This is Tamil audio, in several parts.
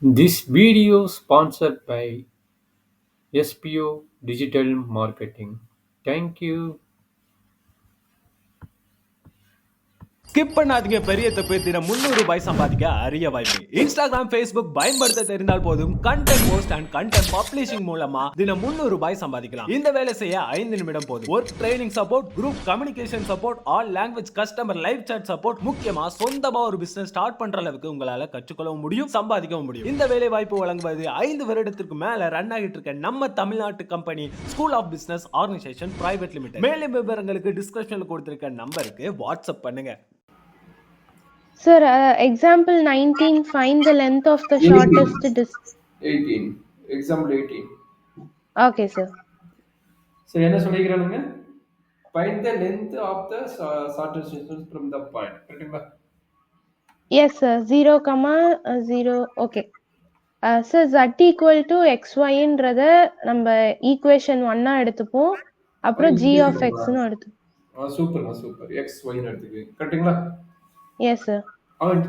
This video sponsored by SPO Digital Marketing. Thank you. Skip பண்ணாதீங்க, பெரிய தப்பு. தினம் 300 ரூபாய் சம்பாதிக்க அரிய வாய்ப்பு. இன்ஸ்டாகிராம், ஃபேஸ்புக் பயன்படுத்த தெரிந்தால் போதும். Content post and content publishing மூலமா தினம் 300 ரூபாய் சம்பாதிக்கலாம். இந்த வேலை செய்ய 5 நிமிடம் போதும். Work training support, group communication support, all language customer live chat support, முக்கியமா சொந்தமா ஒரு பிசினஸ் ஸ்டார்ட் பண்ற அளவுக்கு உங்களால கற்றுக்கொள்ளவும் முடியும், சம்பாதிக்கவும் முடியும். இந்த வேலை வாய்ப்பு வழங்குவது 5 வருடத்திற்கு மேல ரன் ஆகிட்டு இருக்க நம்ம தமிழ்நாட்டு company school of business organization private limited. மேலும் விவரங்களுக்கு டிஸ்கிரிப்ஷன்ல கொடுத்திருக்க நம்பருக்கு வாட்ஸ்அப் பண்ணுங்க. Sir, example 19, find the length of the shortest distance. 18. Example 18. Okay, sir. So, என்ன சொல்லிக்கிறானுங்க? Find the length of the shortest distance from the point. கரெக்ட்டுங்களா? Yes, sir. 0, 0. Okay. Sir, z equal to xy ன்றத நம்ம equation 1 எடுத்துப்போம். அப்புறம் g of x னு எடுத்துப்போம். சூப்பர். x y னு எடுத்துக்கங்க. கரெக்ட்டுங்களா? Yes, sir. அவன்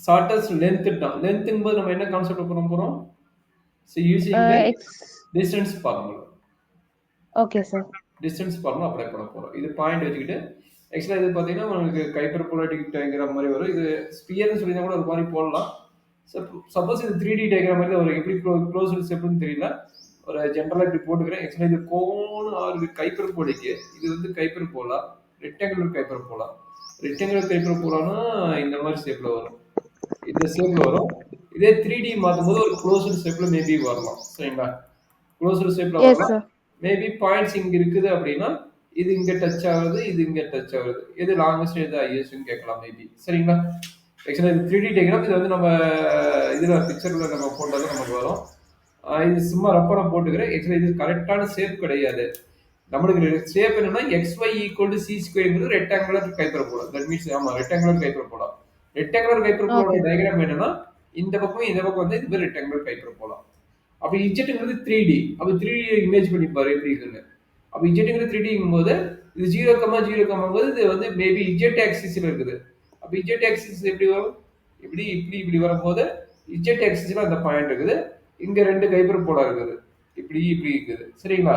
ஷார்ட்டஸ்ட் லென்த் தான். லென்த்ங்கும்போது நம்ம என்ன கான்செப்ட் பண்ண போறோம்? So using the distance formula. Okay, sir. Distance formula apply பண்ண போறோம். இது பாயிண்ட் வச்சுக்கிட்டு ஆக்சுவலா இது பாத்தீங்கன்னா உங்களுக்கு ஹைப்பர்போலாரிக் டயகிராம் மாதிரி வரும். இது ஸ்பியர்னு சொல்லினா கூட ஒரு மாதிரி போடலாம். சப்போஸ் இது 3D டயகிராம் மாதிரி ஒரு எப்படி க்ளோஸ்டு ஷேப்னு தெரியல. ஒரு ஜெனரலா இப்படி போட்டுக்கிறேன். ஆக்சுவலா இது கோன் ஆர் ஹைப்பர்போலிக். இது வந்து ஹைப்பர்போலா, ரெக்டாங்குலர் ஹைப்பர்போலா. ரெக்டாங்குலர் கைப்பர் போலான்னா இந்த மாதிரி ஷேப்ல வரும். இந்த ஷேப்ல வரும். இதே 3D மாத்தும்போது ஒரு க்ளோஸ்டு ஷேப்ல மேபி வரலாம். சரிங்களா? க்ளோஸ்டு ஷேப்ல வரலாம். மேபி பாயிண்ட்ஸ் இங்க இருக்குது அப்படின்னா இது இங்க டச் ஆகுது, இது இங்க டச் ஆகுது. எது லாங்கஸ்ட் எது ஹையஸ்ட்னு கேட்கலாம் மேபி. சரிங்களா? ஆக்சுவலா இது 3D டயகிராம். இது வந்து நம்ம இதுல பிக்சர்ல நம்ம போட்டது நமக்கு வரும். இது சும்மா ரப்பரா போட்டுக்கிறேன். ஆக்சுவலா இது கரெக்டான ஷேப் கிடையாது. நம்மளுக்கு ஷேப் என்னன்னா xy ஈக்குவல் டு c ஸ்கொயர்ங்கிறது ரெக்டாங்குலர் ஹைப்பர்போலா. தட் மீன்ஸ் ஆமா rectangular hyperbola. Rectangular hyperbola diagram என்னன்னா இந்த பக்கம் இந்த பக்கம் வந்து இது ரெக்டாங்குலர் ஹைப்பர்போலா. அப்ப இஜெட்ங்கிறது 3D. அப்ப 3D இமேஜ் பண்ணி பாரு எப்படி இருக்குன்னு. அப்ப இஜெட்ங்கிறது 3Dங்கும்போது இது 0,0 போது இது வந்து மேபி இஜெட் ஆக்சிஸ்ல இருக்குது. அப்ப இஜெட் ஆக்சிஸ் எப்படி வரும்? இப்படி வரும்போது இஜெட் ஆக்சிஸ்ல அந்த பாயிண்ட் இருக்குது. இங்க ரெண்டு ஹைப்பர்போலா இருக்குது. இப்படி இருக்குது. சரிங்களா?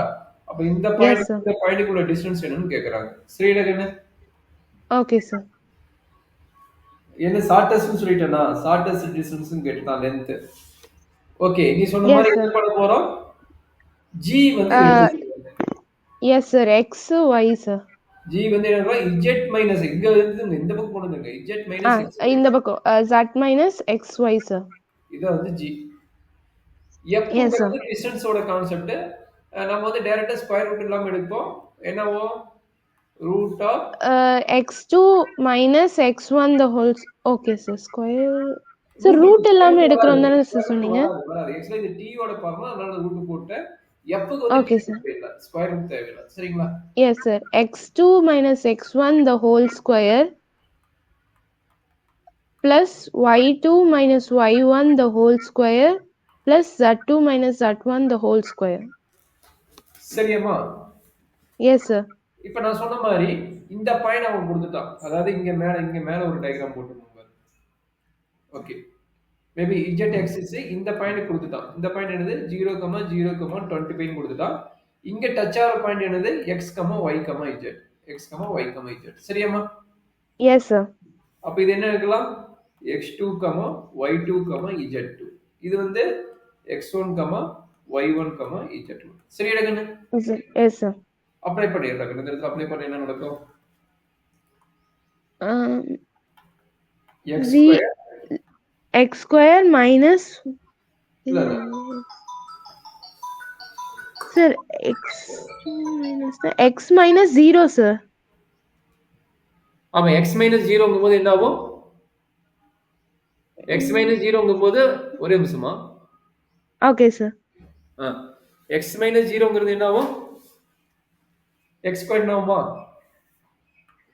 அப்ப இந்த பாயிண்ட்க்குள்ள டிஸ்டன்ஸ் என்னன்னு கேக்குறாங்க. ஸ்ரீலகன். Okay sir. என்ன ஷார்ட்டஸ்ட்னு சொல்லிட்டேனா? ஷார்ட்டஸ்ட் டிஸ்டன்ஸ்னு கேட்டா லெந்த். ஓகே, நீ சொன்ன மாதிரி என்ன பண்ண போறோம்? g வந்து yes sir, x y sir. g வந்து என்னன்னா z மைனஸ் இங்க வந்து இந்த பக்கம் போடுங்க. z மைனஸ் இந்த பக்கம் z மைனஸ் xy சார். இது வந்து g. f டிஸ்டன்ஸோட கான்செப்ட் நம்ம வந்து டைரக்டா ஸ்கொயர் ரூட் இல்லாம எடுப்போம். என்னவோ root of x2 minus x1 the whole. Okay sir, square. sir root இல்லாம எடுக்கறோம் தானே சார் சொன்னீங்க? एक्चुअली இது t ஓட ஃபார்முலா, அதனால ரூட் போட்டேன். f க்கு வந்து ஓகே சார், ஸ்கொயர் ரூட் தேவையில்லை. சரிங்களா? yes sir. x2 minus x1 the whole square plus y2 minus y1 the whole square plus z2 minus z1 the whole square. சரியாமா? yes sir. இப்போ நான் சொன்ன மாதிரி இந்த பாயிண்ட் அவன் கொடுத்துட்டான். அதாவது இங்க மேல ஒரு டயகிராம் போட்டுருங்க. ஓகே, மேபி z ஆக்சிஸ் இந்த பாயிண்ட் கொடுத்துட்டான். இந்த பாயிண்ட் என்னது 0,0,25 கொடுத்துட்டான். இங்க டச் ஆகிற பாயிண்ட் என்னது x, y, z. x, y, z. சரியாமா? yes sir. அப்ப இது என்ன இருக்கலாம்? x2, y2, z2. இது வந்து x1, y1, z1. சரியா கண்ணு? yes sir. அப்ளை பண்ணிடுறேன். இந்த இடத்துல அப்ளை பண்ண என்ன நடக்கும்? x square minus sir x minus 0 sir. ஆமா, x minus 0ங்கும்போது என்ன ஆகும்? x minus 0ங்கும்போது ஒரே நிமிஷமா. Okay sir. x minus 0ங்கிறது என்ன ஆகும்? x ஸ்கொயர் என்னமா?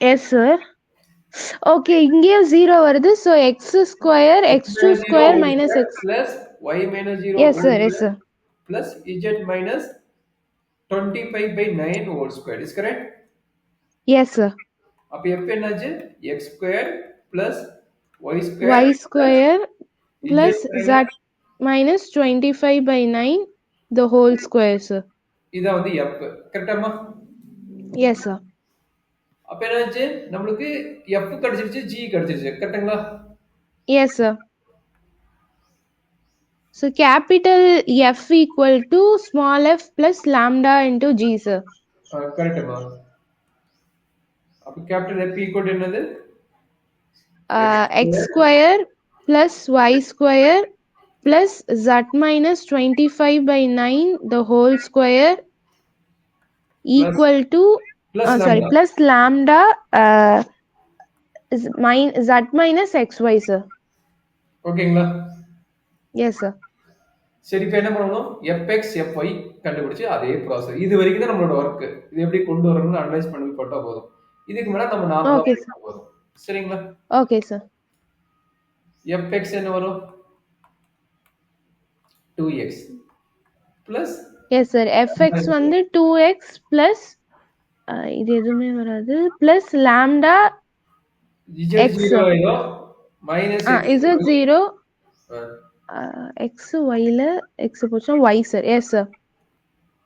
Yes sir. ஓகே, இங்கேயும் 0 வருது. So x square x2 square minus x plus y minus 0. yes sir, yes sir. plus z minus 25/9 whole square. Is correct? yes sir. அப்ப f என்னாச்சு? x square plus y square plus z minus 25 by 9 the whole square, sir. இதான் வந்து f. கரெக்டாமா? Yes, sir. அப்ப என்னாச்சு? நம்மளுக்கு f கிடைச்சிருச்சு, g கிடைச்சிருச்சு. கரெக்ட்டுங்களா? Yes, sir. So capital F equal to small f plus lambda into g, sir. கரெக்ட்டுமா. அப்ப கேபிட்டல் f ஈக்குவல் டு என்னது? X square plus y square plus z minus 25 by 9 the whole square equal to plus plus lambda z minus xy, sir. ஓகேங்களா? Yes, sir. சரி, இப்ப என்ன பண்ணணும்? fx fy கண்டுபிடிச்சு அதே ப்ராசஸ். இது வரைக்கும் தான் நம்மளோட ஒர்க். இது எப்படி கொண்டு வரணும்னு அனலைஸ் பண்ணி போட்டா போதும். இதுக்கு மேல நம்ம நார்மலா Okay, sir. பண்ணா போதும். சரிங்களா? Okay, sir. fx என்ன வரும்? 2x plus Yes, sir. fx வந்து 2x plus இது எதுவுமே வராது plus lambda z x. 0 ஆயிடும் minus z 0 x y ல x போச்சா y, sir. Yes, sir.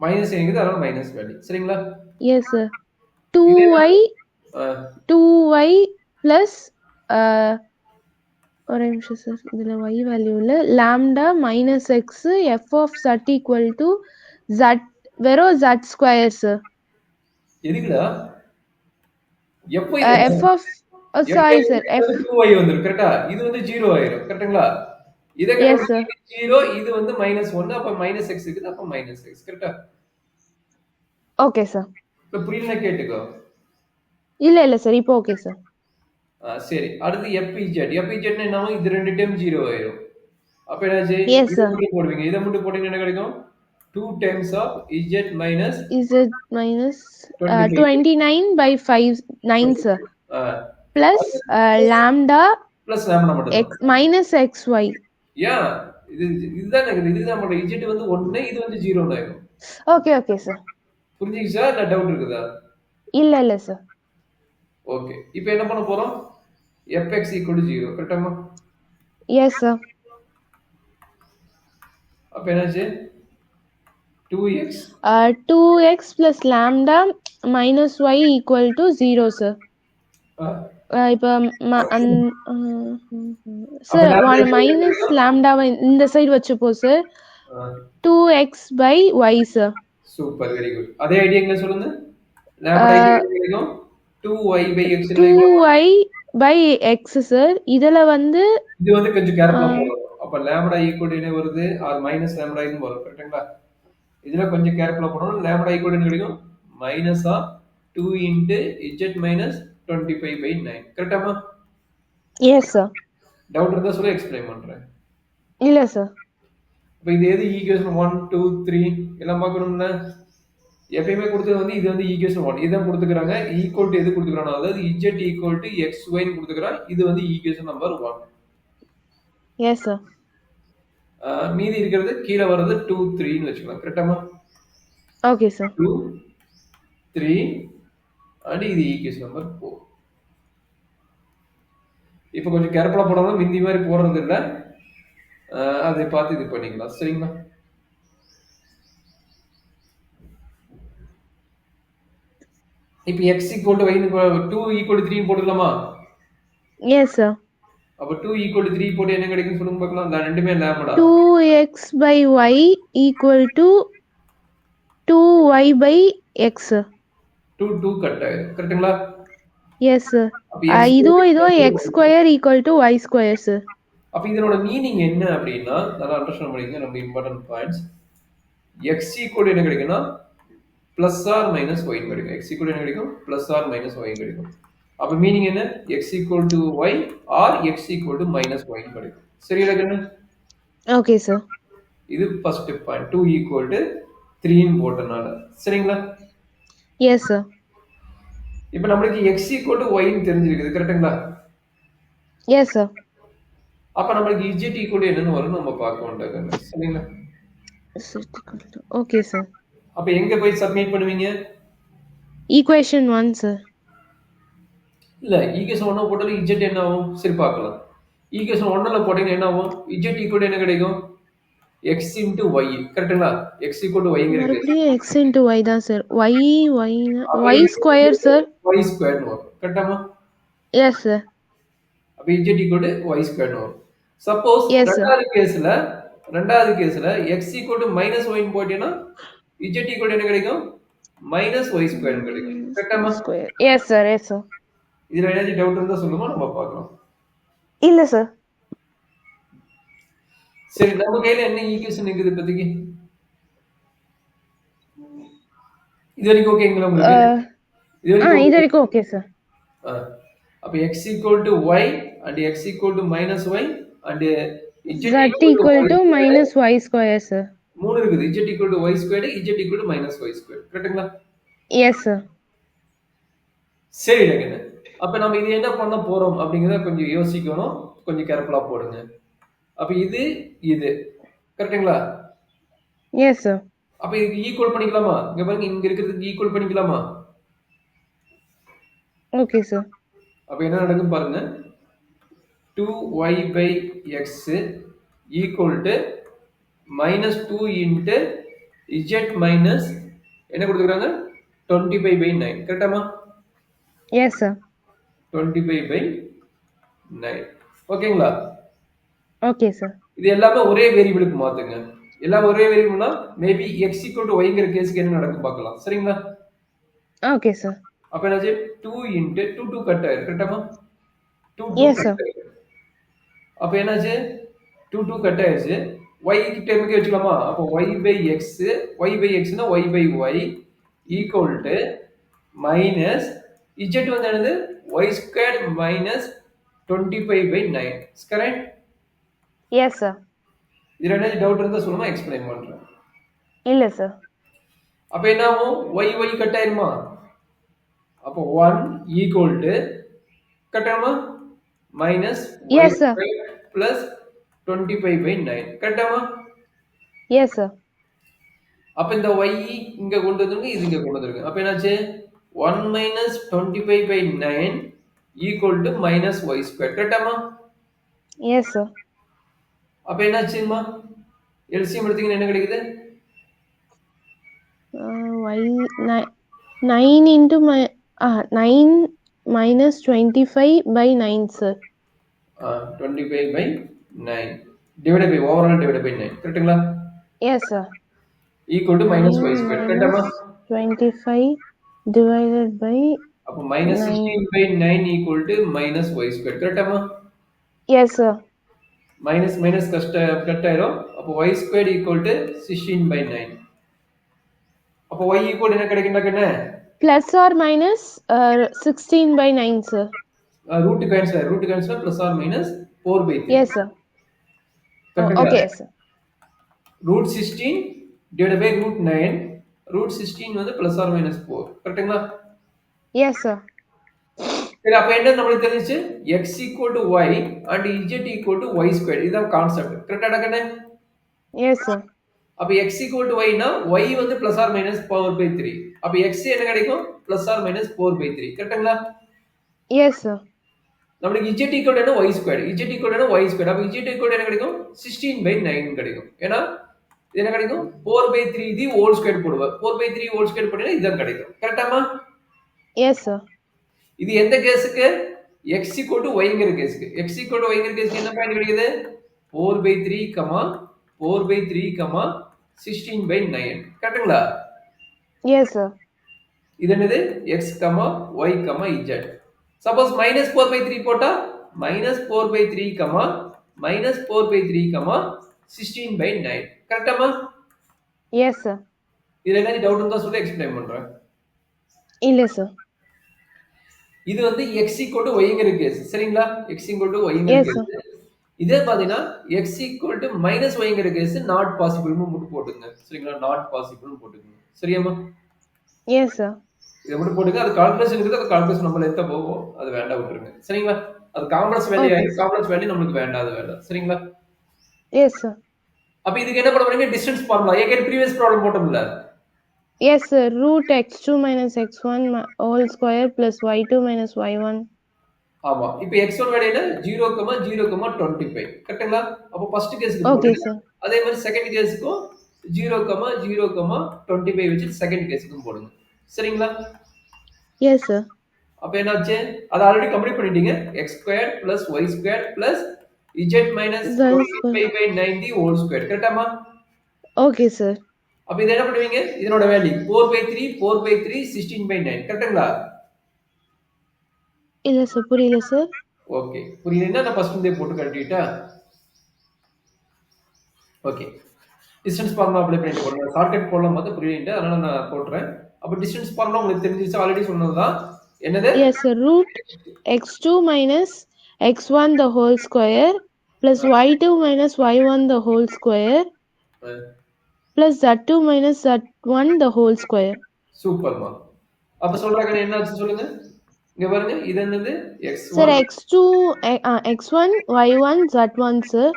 Minus இருக்குது, அதனால மைனஸ் வேல்யூ. சரிங்களா? Yes, sir. 2y plus ஒரு நிமிஷம் சார், இதுல y வேல்யூல lambda minus x f of z equal to z வெறும் z square, sir. எதுக்குடா? f of sorry sir, f 2y வந்துரும். கரெக்ட்டா? இது வந்து 0 ஆயிரும். கரெக்ட்டுங்களா? இத Yes, sir. 0, இது வந்து -1, அப்ப -x இருக்குது, அப்ப -x. கரெக்ட்டா? okay, sir. இப்ப புரியலனா கேட்டுக்கோ. இல்ல சார், இப்போ ஓகே சார். சரி, அடுத்து fz. fz ன்னா என்னவும் இது ரெண்டு டைம் 0 ஆயிரும். அப்ப என்னாச்சு? Yes, இத sir. மட்டும் போடுவீங்க. இத மட்டும் போட்டீங்கன்னா என்ன கிடைக்கும்? 2 times of z minus z minus 29 by 5 9, sir. plus lambda plus lambda மட்டும். x minus xy. இதுதான் இருக்குது. இதுதான் நம்மளோட z வந்து 1, இது வந்து 0 ஆயிரும். okay sir. புரிஞ்சுக்கிச்சா? இல்ல டவுட் இருக்குதா? இல்ல சார். ஓகே, இப்போ என்ன பண்ண போறோம்? fx = 0. கரெக்ட்டாமா? yes sir. அப்ப என்னாச்சு? 2x 2x plus lambda minus y equal to 0, sir. இப்போ சார் மைனஸ் லாம்டாவை இந்த சைடு வச்சுப்போம் sir. 2x by y, sir. Super, very good. அதே ஐடியாங்கள சொல்லுங்க. Lambda = 2y by x. 2y by x, sir. இதுல வந்து இது வந்து கொஞ்சம் கேர்ஃபுல்லா போறோம். அப்ப லாம்டா = என்ன வருது? ஆர் மைனஸ் லாம்டா ன்னு வரும். கரெக்ட்டா? இதுல கொஞ்சம் கேர்ஃபுல்லா போறோம். லாம்டா = என்ன கிடைக்கும்? minus of 2 into z minus 25 by 9. கரெக்ட்டாமா? yes sir. Doubt இருந்தா சொல்ல எக்ஸ்பிளைன் பண்றேன். இல்ல சார். இப்போ இது எது ஈக்குவேஷன் 1 2 3 எல்லாம் பார்க்கணும்னா எப்பயுமே கொடுத்தது வந்து இது வந்து ஈக்குவேஷன் 1 இதான் கொடுத்துக்கறாங்க. ஈக்குவல் டு எது கொடுத்துக்கறானோ அதாவது z = xy ன்னு கொடுத்துக்கறான். இது வந்து ஈக்குவேஷன் நம்பர் 1. yes sir. மீதி இருக்கிறது கீழ வரது 2 3 ன்னு வெச்சுக்கலாம். கரெக்ட்டாமா? okay sir. 2 3 and இது ஈக்குவேஷன் நம்பர் 4. இப்போ கொஞ்சம் கேர்ஃபுல்லா போடணும். மிந்தி மாதிரி போறது இல்ல. அதை பார்த்து இது பண்ணிக்கலாம். சரிங்களா? இப்போ x = y 2 = 3 போட்டுக்கலாமா? yes sir. அப்ப 2 = 3 போட்டு என்ன கிடைக்கும் சொல்லுங்க பார்க்கலாம். நான் ரெண்டுமே lambda. 2x by y equal to 2y by x. 2 2 cut ஆயிடும். கரெக்ட்டுங்களா? yes sir. இதுவும் x square equal to y square, sir. அப்ப இதனோட மீனிங் என்ன அப்படின்னா நல்லா அண்டர்ஸ்டாண்ட் பண்ணிக்கங்க. நம்ம இம்பார்ட்டன்ட் பாயிண்ட்ஸ். x = என்ன கிடைக்கும்னா plus or minus y கிடைக்கும். x = என்ன கிடைக்கும்? plus or minus y கிடைக்கும். அப்ப மீனிங் என்ன? x = y or x = minus y கிடைக்கும். சரியா கண்ணு? okay sir. இது ஃபர்ஸ்ட் பாயிண்ட். 2 = 3 ன்னு போட்டனால. சரிங்களா? yes sir. இப்போ நமக்கு x = y ன்னு தெரிஞ்சிருக்குது. கரெக்ட்டுங்களா? yes sir. அப்ப நமக்கு z = என்னன்னு வரும் நம்ம பார்க்க வேண்டாம். சரிங்களா? okay sir. அப்ப எங்க போய் சப்மிட் பண்ணுவீங்க? equation 1, sir. இல்ல ஈக்குவேஷன் 1 போட்டாலும் z என்ன ஆகும்? சரி பார்க்கலாம். ஈக்குவேஷன் 1ல போட்டீங்கன்னா என்ன ஆகும்? z = என்ன கிடைக்கும்? எக்ஸ் இன்டு ஒய் கரெக்டுங்களா? எக்ஸ் ஈக்குவல் டு ஒய்ங்கிற கேஸ் மறுபடியும் x into y தான் சார். y அப்ப y ஸ்கொயர் சார். ஒய் ஸ்கொயர்னு வரும் கரெக்டாமா? Yes sir. அப்ப இஜெட் ஈக்குவல் டு ஒய் ஸ்கொயர்னு வரும். Suppose yes sir. ரெண்டாவது கேஸ்ல எக்ஸ் ஈக்குவல் டு மைனஸ் ஒய்னு போட்டீங்கன்னா இஜெட் ஈக்குவல் என்ன கிடைக்கும்? மைனஸ் ஒய் ஸ்கொயர் கிடைக்கும் கரெக்டாமா? Square. Yes sir. Yes sir. இதுல ஏதாச்சும் டவுட் இருந்தா சொல்லுங்க, நம்ம பார்க்கலாம். இல்ல சார். சரி, நம்ம கையில என்ன ஈக்குவேஷன் இருக்குது இப்போதைக்கு? இது வரைக்கும் ஓகேங்களா உங்களுக்கு? இது வரைக்கும் ஓகே சார். அப்ப x equal to y and x equal to minus y and z z equal to minus y square sir. மூணு இருக்குது. z equal to y squared, z equal to minus y squared. கரெக்ட்டுங்களா? Yes sir. சரி டகனே. அப்ப நம்ம இது என்ன பண்ண போறோம் அப்படிங்கறத கொஞ்சம் யோசிக்கணும். கொஞ்சம் கேர்ஃபுல்லா போடுங்க. அப்ப இது கரெக்ட்டுங்களா? S sir. அப்ப இதுக்கு ஈக்குவல் பண்ணிக்கலாமா? இங்க பாருங்க, இங்க இருக்கிறதுக்கு ஈக்குவல் பண்ணிக்கலாமா? Okay sir. அப்ப என்ன நடக்கும் பாருங்க. 2y by x equal to minus 2 into z minus என்ன கொடுத்துக்கிறாங்க? 25 by 9 கரெக்டாமா? Yes sir. 25 by 9 ஓகேங்களா? Okay sir. இது எல்லாமே ஒரே வேரியபிளுக்கு மாத்துங்க. எல்லாம் ஒரே வேரியபிள்னா மேபி x equal to yங்கிற கேஸ்க்கு என்ன நடக்கும் பார்க்கலாம். சரிங்களா? Okay sir. அப்ப என்னாச்சு? 2 into 2 2 கட் ஆயிருக்கு கரெக்டாமா? 2 Yes, கட் sir. ஆயிருக்கு. அப்ப என்னாச்சு? 2 2 கட் ஆயிருச்சு. y க்கு டெர்முக்கு வச்சுக்கலாமா? அப்ப y by x னா y by y equal to minus z வந்து என்னது? y squared minus 25 by 9. Correct? S sir. இதுல என்ன டவுட் இருந்தா சொல்லுங்க, எக்ஸ்பிளைன் பண்றேன். இல்ல சார். அப்ப என்ன ஆகும்? y கட் ஆயிருமா? அப்போ 1 equal to கட் ஆகுமா? minus Yes, sir. plus 25 by 9 cut ஆகுமா? Yes sir. அப்ப இந்த y இங்க கொண்டு வந்துருங்க, இது இங்க கொண்டு வந்துருங்க. அப்ப என்னாச்சு? 1 minus 25 by 9 equal to minus y square கட் ஆகுமா? Yes sir. அப்ப என்னாச்சுமா? LCM எடுத்தீங்கன்னா என்ன கிடைக்குது? y 9 into 9 minus 25 by 9 sir. 25 by 9 divided by overall divided by 9 கரெக்ட்டுங்களா? Yes sir. equal to minus y square கரெக்டாமா? 25 divided by அப்ப minus 16 by 9 equal to minus y square கரெக்டாமா? yes sir. minus minus cut ஆயிரும். அப்ப y squared equal to 16 by 9. அப்ப y equal என்ன கிடைக்கும்னா என்ன? Plus or minus 16 by 9 sir. Root cancel plus or minus 4 by 3. Yes sir. Okay sir. root 16 divided by root 9. root 16 வந்து plus or minus 4 கரெக்ட்டுங்களா? Yes sir. சரி, அப்ப என்ன நமக்கு தெரிஞ்சிச்சு? x equal to y and z equal to y squared. இதுதான் கான்செப்ட். கரெக்ட்டா டக்கனே? Yes sir. அப்ப x equal to y னா y வந்து plus or minus 4 by 3. அப்ப x என்ன கிடைக்கும்? plus or minus 4 by 3. கரெக்ட்டுங்களா? Yes sir. நமக்கு z equal to என்ன? y squared. z equal to என்ன? y squared. அப்ப z equal to என்ன கிடைக்கும்? 16 by 9 கிடைக்கும். ஏனா இது என்ன கிடைக்கும்? 4 by 3 தி ஹோல் ஸ்கொயர் போடுவ. 4 by 3 ஹோல் ஸ்கொயர் போட்டா இதான் கிடைக்கும். கரெக்ட்டாமா? Yes sir. இது எந்த கேஸ்க்கு? x equal to yங்கிற கேஸ்க்கு. x equal to yங்கிற கேஸ்க்கு என்ன பாயிண்ட் கிடைக்குது? 4 by 3, 4 by 3, 16 by 9. கரெக்ட்டுங்களா? Yes sir. இது என்னது? x, y, z. Suppose minus 4 by 3 போட்டா minus 4 by 3, minus 4 by 3, 16 by 9. கரெக்ட்டாமா? Yes sir. இதுல என்ன டவுட் இருந்தா சொல்லி எக்ஸ்பிளைன் பண்றேன். இல்ல sir. இது வந்து x equal to yங்கிற கேஸ். சரிங்களா? x equal to yங்கிற Yes, கேஸ். இதே பாத்தீங்கன்னா x equal to minus yங்கிற கேஸ் not possible னு மட்டும் போட்டுங்க. சரிங்களா? not possible னு போட்டுங்க. சரியாமா? Yes sir. இத மட்டும் போட்டுங்க. அது கால்குலேஷன் இருக்குது. அது கால்குலேஷன் நம்ம லென்த்தா போகும். அது வேண்டாம் விட்டுருங்க. சரிங்களா? அது காம்ப்ளெக்ஸ் வேல்யூ நமக்கு வேண்டாம், அது வேண்டாம். சரிங்களா? Yes sir. அப்ப இதுக்கு என்ன பண்ண போறீங்க? Distance formula. ஏகே ப்ரீவியஸ் ப்ராப்ளம் போட்டோம்ல. Yes sir. Root x2 minus x1 whole square plus y2 minus y1. ஆமா. இப்போ x1 வேல்யூ என்ன? 0, 0, 25. கரெக்ட்டுங்களா? அப்ப ஃபர்ஸ்ட் கேஸ்க்கு Okay sir. அதே மாதிரி செகண்ட் கேஸுக்கும் 0,0,25 வச்சு செகண்ட் கேஸுக்கும் போடுங்க. சரிங்களா? Yes, sir. அப்ப என்னாச்சு? அதை ஆல்ரெடி கம்ப்ளீட் பண்ணிட்டீங்க. x² plus y² plus z minus Z 25/90 whole square. கரெக்டாமா? Okay, sir. அப்ப இதை என்ன பண்ணுவீங்க? இதனோட வேல்யூ 4/3 4/3 16/9. கரெக்டுங்களா? இல்ல sir, புரியல sir. ஓகே. புரியலன்னா நான் ஃபர்ஸ்ட் இருந்தே போட்டு காட்டிட்டா? ஓகே. டிஸ்டன்ஸ் ஃபார்முலா அப்ளை பண்ணிட்டு போறேன். ஷார்ட்கட் போடலாம் பார்த்தா புரியல. அதனால நான் போடுறேன். அப்ப டிஸ்டன்ஸ் ஃபார்முலா உங்களுக்கு தெரிஞ்சிருச்சு, ஆல்ரெடி சொன்னதுதான். என்னது? Yes, sir. Root x2 minus x1 the whole square plus y2 minus y1 the whole square plus z2 minus z1 the whole square. சூப்பர்மா. அப்ப சொல்றாங்க என்ன ஆச்சு சொல்லுங்க. இங்க பாருங்க, இது என்னது? Sir, x1. x2, x1, y1, z1, sir.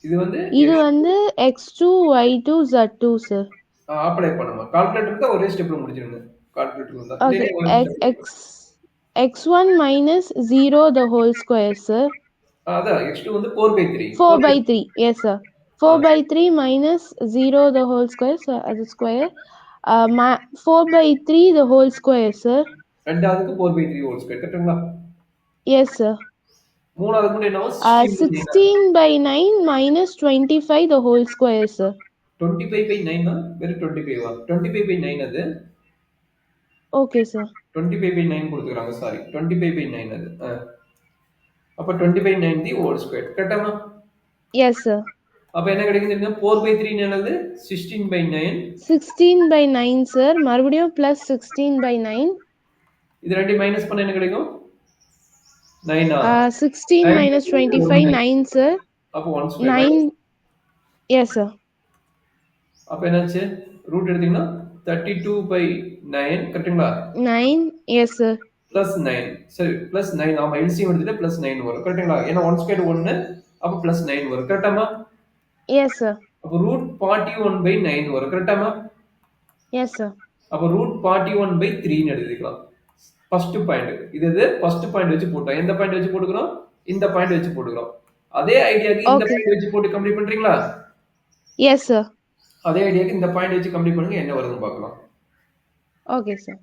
இது வந்து இது வந்து x2, y2, z2, sir. Apply பண்ணுமா. கால்குலேட்டர் தான் ஒரே ஸ்டெப்ல முடிச்சிருங்க. கால்குலேட்டர் வந்தா. Okay, x1 minus 0 the whole square, sir. அதான் x2 வந்து 4/3. 4 by 3, yes, sir. 4 by 3 minus 0 the whole square, so as a square. 4 by 3 the whole square, sir. ரெண்டாவதுக்கு 4/3 whole square. கரெக்ட்டுங்களா? Yes, sir. மூணாவதுக்கு கூட என்னவோ 16 by 9 minus 25 the whole square, sir. 25/9 வெறும் 25 25/9 அது. Okay, sir. 25/9 கொடுத்துக்கறாங்க, சாரி. 25/9 அது. அப்ப 20/9 the whole square. கரெக்டாமா? Yes, sir. அப்ப என்ன கிடைக்குதுங்க? 4/3 என்னது? 16/9. 16 by 9, sir. மறுபடியும் plus 16 by 9. இது ரெண்டையும் மைனஸ் பண்ண என்ன கிடைக்கும்? 9 16 minus 25, 9, sir. அப்ப 1 square. 9. Yes, sir. அப்ப என்னாச்சு? ரூட் எடுத்தீங்கன்னா 32/9. கரெக்ட்டுங்களா? 9. Yes, sir. plus 9. சரி, plus 9. ஆமா, எல்சிஎம் எடுத்துட்டு plus 9 வரும். கரெக்ட்டுங்களா? ஏன்னா 1 square 1, அப்ப plus 9 வரும். கரெக்டாமா? Yes, sir. அப்ப root 41/9 வரும். கரெக்டாமா? Yes, sir. அப்ப root 41/3 ன்னு எழுதிக்கலாம். First point. இது ஃபர்ஸ்ட் பாயிண்ட் வச்சு போட்டோம். எந்த பாயிண்ட் வச்சு போட்டுக்கிறோம்? இந்த பாயிண்ட் வச்சு போட்டுக்கிறோம். அதே ஐடியாக்கு இந்த பாயிண்ட் வச்சு போட்டு கம்ப்ளீட் பண்றீங்களா? Yes, sir. அதே ஐடியாக்கு இந்த பாயிண்ட் வச்சு கம்ப்ளீட் பண்ணுங்க, என்ன வருதுன்னு பார்க்கலாம். Okay, sir.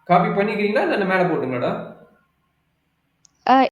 காப்பி பண்ணிக்கிறீங்களா இல்ல மேல போட்டுங்கடா?